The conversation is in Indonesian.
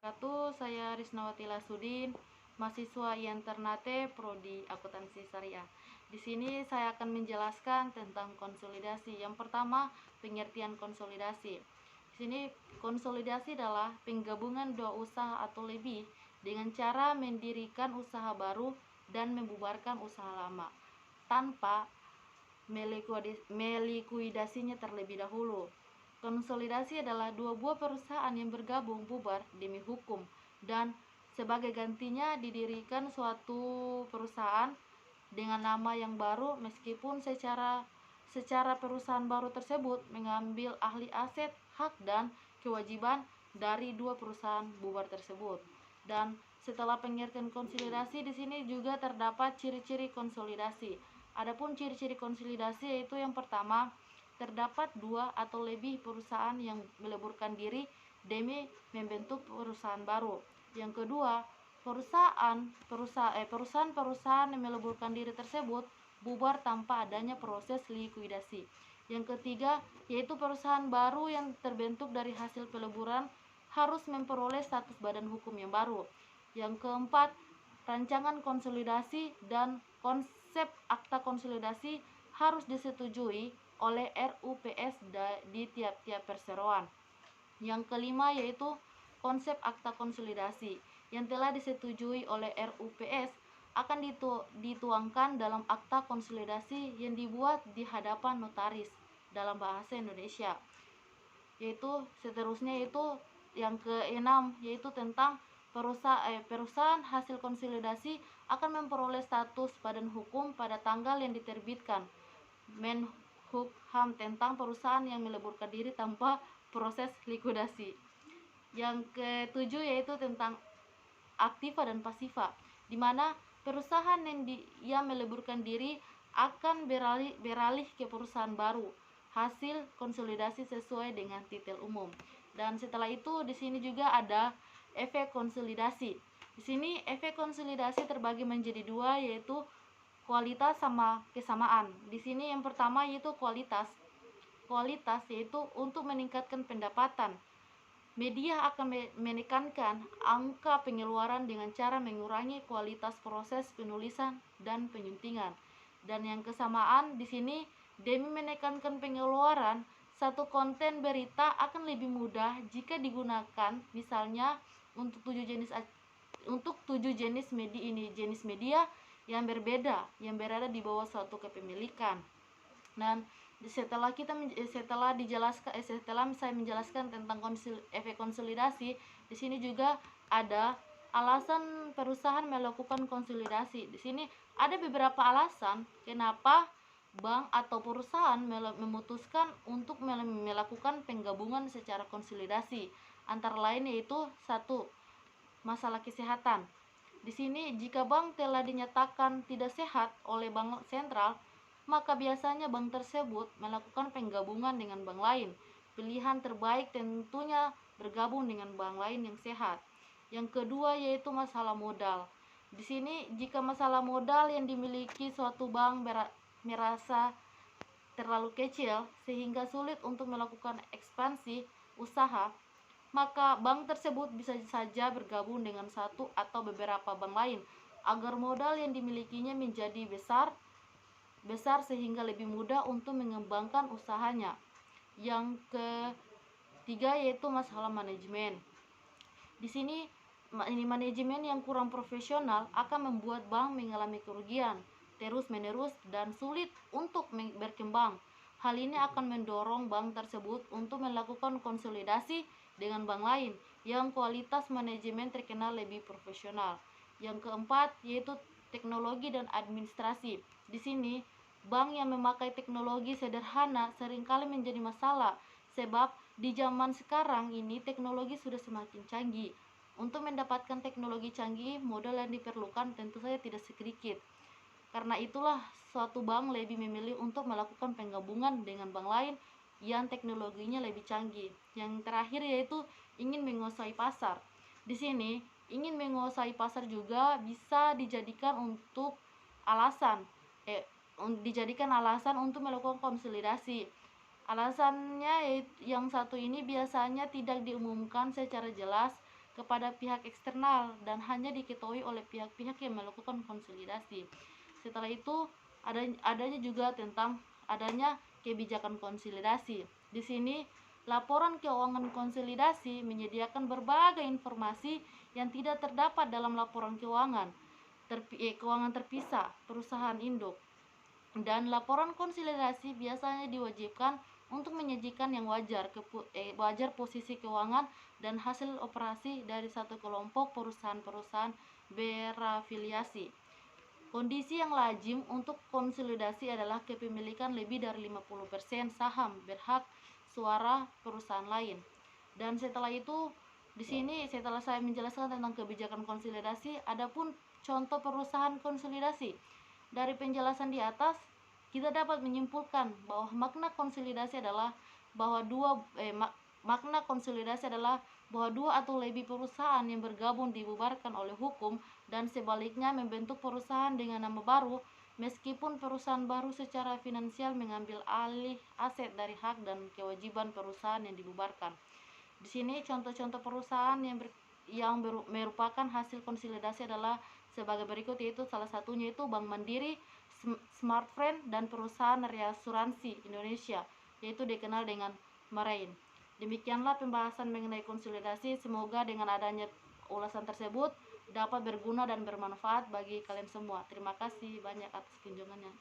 Saya Risnawati Lasudin, mahasiswa IAIN Ternate, Prodi Akuntansi Syariah. Di sini saya akan menjelaskan tentang konsolidasi. Yang pertama, pengertian konsolidasi. Di sini konsolidasi adalah penggabungan dua usaha atau lebih dengan cara mendirikan usaha baru dan membubarkan usaha lama tanpa melikuidasinya terlebih dahulu. Konsolidasi adalah dua buah perusahaan yang bergabung bubar demi hukum, dan sebagai gantinya didirikan suatu perusahaan dengan nama yang baru, meskipun secara perusahaan baru tersebut mengambil ahli aset, hak, dan kewajiban dari dua perusahaan bubar tersebut. Dan setelah pengertian konsolidasi, di sini juga terdapat ciri-ciri konsolidasi. Adapun ciri-ciri konsolidasi yaitu yang pertama, terdapat dua atau lebih perusahaan yang meleburkan diri demi membentuk perusahaan baru. Yang kedua, perusahaan-perusahaan yang meleburkan diri tersebut bubar tanpa adanya proses likuidasi. Yang ketiga, yaitu perusahaan baru yang terbentuk dari hasil peleburan harus memperoleh status badan hukum yang baru. Yang keempat, rancangan konsolidasi dan konsep akta konsolidasi harus disetujui oleh RUPS di tiap-tiap perseroan. Yang kelima yaitu konsep akta konsolidasi yang telah disetujui oleh RUPS akan dituangkan dalam akta konsolidasi yang dibuat di hadapan notaris dalam bahasa Indonesia. Yaitu seterusnya yaitu yang keenam yaitu tentang perusahaan hasil konsolidasi akan memperoleh status badan hukum pada tanggal yang diterbitkan Menkumham tentang perusahaan yang meleburkan diri tanpa proses likuidasi. Yang ketujuh yaitu tentang aktiva dan pasiva, di mana perusahaan yang meleburkan diri akan beralih ke perusahaan baru hasil konsolidasi sesuai dengan titel umum. Dan setelah itu di sini juga ada efek konsolidasi. Di sini efek konsolidasi terbagi menjadi dua, yaitu kualitas sama kesamaan. Di sini yang pertama yaitu kualitas. Kualitas yaitu untuk meningkatkan pendapatan. Media akan menekankan angka pengeluaran dengan cara mengurangi kualitas proses penulisan dan penyuntingan. Dan yang kesamaan di sini demi menekankan pengeluaran, satu konten berita akan lebih mudah jika digunakan misalnya untuk 7 jenis media yang berbeda yang berada di bawah suatu kepemilikan. Dan setelah saya menjelaskan tentang efek konsolidasi, di sini juga ada alasan perusahaan melakukan konsolidasi. Di sini ada beberapa alasan kenapa bank atau perusahaan memutuskan untuk melakukan penggabungan secara konsolidasi. Antara lain yaitu satu, masalah kesehatan. Di sini jika bank telah dinyatakan tidak sehat oleh bank sentral, maka biasanya bank tersebut melakukan penggabungan dengan bank lain. Pilihan terbaik tentunya bergabung dengan bank lain yang sehat. Yang kedua yaitu masalah modal. Di sini jika masalah modal yang dimiliki suatu bank merasa terlalu kecil sehingga sulit untuk melakukan ekspansi usaha, maka bank tersebut bisa saja bergabung dengan satu atau beberapa bank lain agar modal yang dimilikinya menjadi besar sehingga lebih mudah untuk mengembangkan usahanya. Yang ketiga yaitu masalah manajemen. Di sini manajemen yang kurang profesional akan membuat bank mengalami kerugian terus-menerus dan sulit untuk berkembang. Hal ini akan mendorong bank tersebut untuk melakukan konsolidasi dengan bank lain yang kualitas manajemen terkenal lebih profesional. Yang keempat yaitu teknologi dan administrasi. Di sini bank yang memakai teknologi sederhana seringkali menjadi masalah, sebab di zaman sekarang ini teknologi sudah semakin canggih. Untuk mendapatkan teknologi canggih, modal yang diperlukan tentu saja tidak sedikit. Karena itulah suatu bank lebih memilih untuk melakukan penggabungan dengan bank lain yang teknologinya lebih canggih. Yang terakhir yaitu ingin menguasai pasar. Di sini ingin menguasai pasar juga bisa dijadikan alasan untuk melakukan konsolidasi. Alasannya yang satu ini biasanya tidak diumumkan secara jelas, kepada pihak eksternal dan hanya diketahui oleh pihak-pihak yang melakukan konsolidasi. Setelah itu adanya juga tentang adanya kebijakan konsolidasi. Di sini laporan keuangan konsolidasi menyediakan berbagai informasi yang tidak terdapat dalam laporan keuangan terpisah perusahaan induk. Dan laporan konsolidasi biasanya diwajibkan untuk menyajikan yang wajar posisi keuangan dan hasil operasi dari satu kelompok perusahaan-perusahaan berafiliasi. Kondisi yang lazim untuk konsolidasi adalah kepemilikan lebih dari 50% saham berhak suara perusahaan lain. Dan setelah itu, di sini setelah saya menjelaskan tentang kebijakan konsolidasi, adapun contoh perusahaan konsolidasi. Dari penjelasan di atas, kita dapat menyimpulkan bahwa makna konsolidasi adalah bahwa dua atau lebih perusahaan yang bergabung dibubarkan oleh hukum dan sebaliknya membentuk perusahaan dengan nama baru, meskipun perusahaan baru secara finansial mengambil alih aset dari hak dan kewajiban perusahaan yang dibubarkan. Di sini contoh-contoh perusahaan yang merupakan hasil konsolidasi adalah sebagai berikut, yaitu salah satunya itu Bank Mandiri, Smartfren, dan perusahaan reasuransi Indonesia, yaitu dikenal dengan Marine. Demikianlah pembahasan mengenai konsolidasi. Semoga dengan adanya ulasan tersebut dapat berguna dan bermanfaat bagi kalian semua. Terima kasih banyak atas kunjungannya.